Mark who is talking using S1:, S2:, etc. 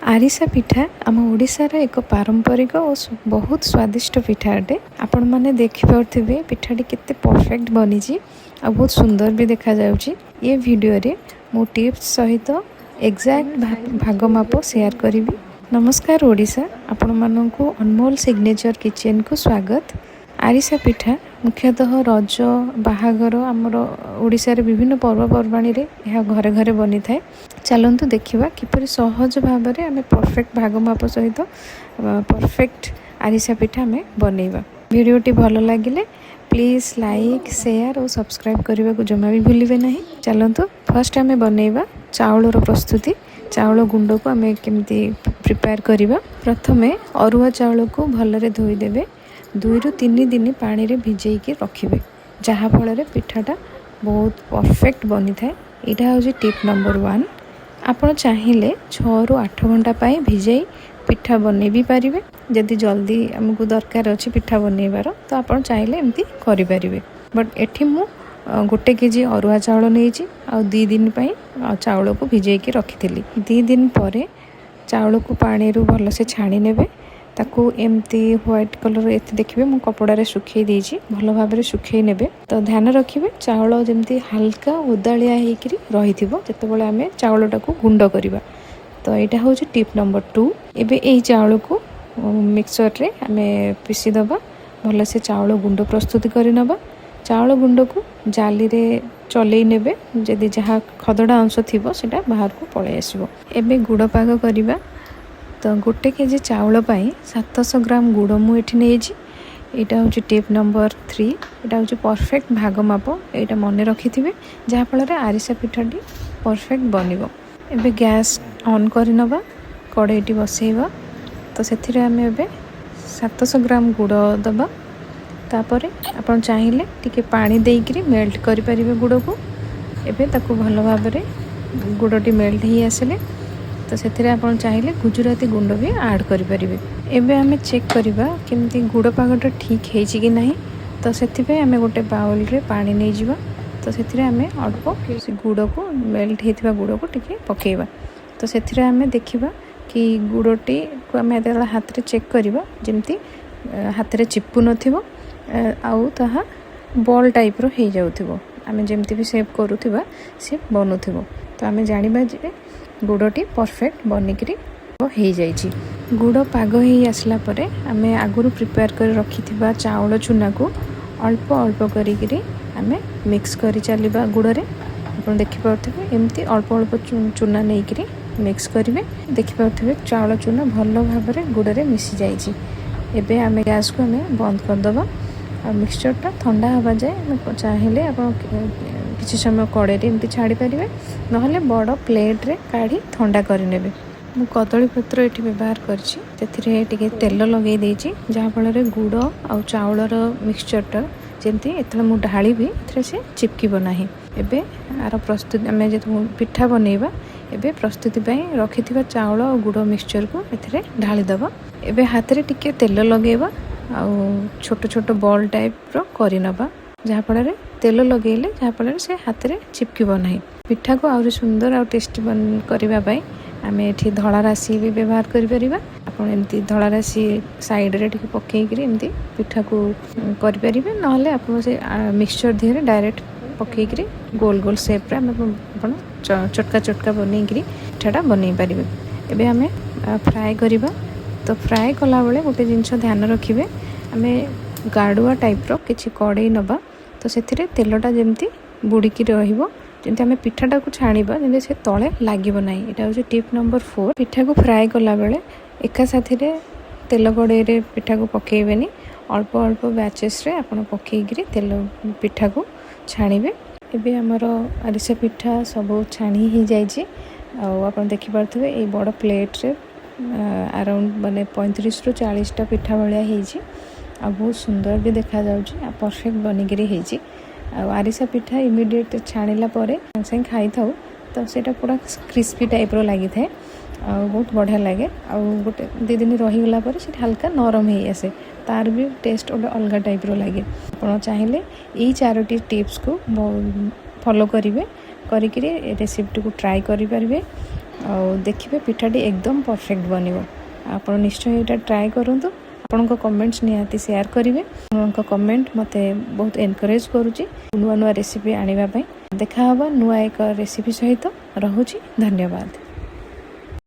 S1: आरिसा पिठा आम ओडिशार एक पारंपरिक और बहुत स्वादिष्ट पिठा अटे। आपण माने देखि पारुथिबे पिठाटी केते परफेक्ट बनी आ बहुत सुंदर भी देखा जाउची। ये वीडियो रे मो टिप्स सहित एग्जैक्ट भाग माप शेयर करी। नमस्कार ओडिशा, आपण माननकु अनमोल सिग्नेचर किचन को स्वागत। आरिसा पिठा मुख्यतः रज बाहागर आमर ओडिशा रे विभिन्न पर्वपर्वाणी रे यह घरे घरे बनी थाए। चलतु देखा किपर सहज भाव में आम परफेक्ट भाग माप सहित परफेक्ट आरिसा पिठा आम बनइबा। वीडियोटी भल लगे प्लीज लाइक शेयर और सब्सक्राइब करने को जमा भी भूलिए ना। चलतु फर्स्ट आम बनइबा चाउल प्रस्तुति। चाउल गुंड को आम केमती प्रिपेयर करवा। प्रथमे अरुआ चाउल को भलरे धोईदेवे। 2 ରୁ 3 दिन पानी रे भिजेकी रखिए, जहाँफल पिठाटा बहुत परफेक्ट बनी थाए। यहाँ हूँ टिप नंबर 1। आपण चाहिए 6 ରୁ 8 घंटा पाई भिजई पिठा बनै भी पारिबे। जदि जल्दी हमको दरकार अच्छी पिठा बनइबार तो आपण चाहिए एमती करें। बट एठी मु 1 केजी अरुआ चाउल नहीं आ 2 दिन पाई चाउल को भिजेकी रखी। 2 दिन पर चाउल को पानी रू भल से छाणी नेबे। ताकू एमती व्हाइट कलर एत देखिए मु कपड़ा सुखई देछि, भल भाव में सुखई नेबे। तो ध्यान रखिए चाउल जमती हल्का ओदालिया होकर रही जितेबाला आम चाउलटा को गुंड करवा। तो यहाँ हूँ टिप नंबर 2। एबे यही चाउल को मिक्सर रे आम पीसीदबा। भल से चाउल गुंड प्रस्तुत करनबा। चाउल गुंड को जाली रे चलई नेबे। जदि जहाँ खदड़ा अंश थी सेटा बाहर को पलि आसो। एबे गुड़ पाग करवा। तो 1 केजी चाउल पाई 700 ग्राम गुड़ मुझे नहीं। यहाँ हूँ टिप नंबर 3। यहाँ हूँ परफेक्ट भाग माप। यहाँ मन रखि थे जहाँफल आरिसा पिठाटी परफेक्ट बन। एबे गैस ऑन करनबा, कड़ाईटी बसैबा। तो से आम ए 700 ग्राम गुड़ दबा। तापर आप चाहिए टिके पानी देकर मेल्ट करें गुड़ को। एबे ताकू भल भाव में गुड़टी मेल्ट ही आसिले तो से आप चाहिए गुजराती गुंड भी ऐड करें। एबे आम चेक करवा केमती गुड़ पागटा ठीक है कि नहीं। तो से आम गोटे बाउल रे पानी नहीं जावा। तो से आम अल्प गुड़ को मेल्ट होता गुड़ को टिके पकेबा। तो से आम देखा कि गुड़टी को आम हाथ रे चेक करवा जमती हाथ रे चिपकु नथिबो आउ ताहा बॉल टाइप रो हो जाउथिबो। आम जमती भी सेव करूथिबा से बनूथिबो। तो आम जानिबा जे गुड़टी परफेक्ट बनिकी हो जाइए। गुड़ पाग हो आसला परे आम आगुरी प्रिपेयर कर रखि चाउल चूना को अल्प अल्प करी आम मिक्स कर चलवा गुड़ रे। आप देखिपे एमती अल्प अल्प चूना नहीं करी मिक्स करेंगे। देखिपे चाउल चूना भल भाव में गुड़ रे मिसी जाइए। एबे आम गैस को आम बंद करदबा। और मिक्सचरटा ठंडा हवा जाए चाहिए आप किसी समय कड़े एमती छाड़ी पारे ना बड़ प्लेट रे काढ़ी ठंडा करने। मु कदली पत्र ये व्यवहार कर तेल लगे देछि जहाँफल गुड़ आ चाउलर मिक्सचरटा जमती एत मु ढाली भी से चिपकब ना। एबे आर प्रस्तुति आम जो पिठा बनइबा एबे प्रस्तुति रखि चाउल और गुड़ मिक्सचर को ए ढालीदबा। एबे हाथ रे टिके तेल लगेबा आ छोट छोट बॉल टाइप रो करनबा जहाँफल तेल लगेले जहाँफल से हाथ रे चिपकब ना। पिठा को आउरी सुंदर और टेस्टी करने आम ये धड़ा राशि भी व्यवहार करें। आप एमती धड़ा राशि साइड रे टिके पकईकरी एमती पिठा को करें ना आप से मिक्सचर दिहरे डायरेक्ट पकईकरी गोल गोल सेप चटका चटका बनईकरी पिठाटा बनई पारे। एबे आम फ्राए करवा। तो फ्राए कला बेले गोटे जिनस ध्यान रखिए आम गाड़ुआ टाइप रो किछि कड़े नबा। तो से तेलटा जमती बुड़ीकी जमती आम पिठाटा को छाणीबा जमती से तले लागिबो नाही। एटा हूँ टिप नंबर 4। पिठा को फ्राए कला बेले एका साथी रे तेल कड़े रे पिठा को पकेबेनी। अल्प अल्प बैचेस रे आपण पकेइकरी तेल पिठा को छाणीबे। एबे हमर आरिसा पिठा सब छाणी ही जाइए। आप देखि पारथबे ए बड़ प्लेट रे अराउंड माने 35 ରୁ 40टा पिठा भाया होइछि। आ बहुत सुंदर भी देखा जाउछि आ परफेक्ट बनिकी होइछि। आरिसा पिठा इमिडिएट छाणिला परे संगे खाई थाउ तो सेटा पूरा क्रिस्पी टाइप रो लागि थाए आ बहुत बढ़िया लगे। आ गोटे 2 दिन रहीगला पर से हल्का नरम हो आसे तार भी टेस्ट गोटे अलग टाइप रो लगे। आप चाहिए यही 4टी टिप्स को फॉलो करेंगे करी रेसिपी को ट्राई करें। देखिए पिठाटी एकदम परफेक्ट बनिबो। आपण निश्चय ये ट्राए करंतु। आपनको कमेंट्स निहाती शेयर करेंगे। आपको कमेंट मते बहुत एनकरेज करुच्ची नुआ नुआ रेसिपी आनिबा पई। देखा हबा नुआ एक रेसिपी सहित। रहुची धन्यवाद।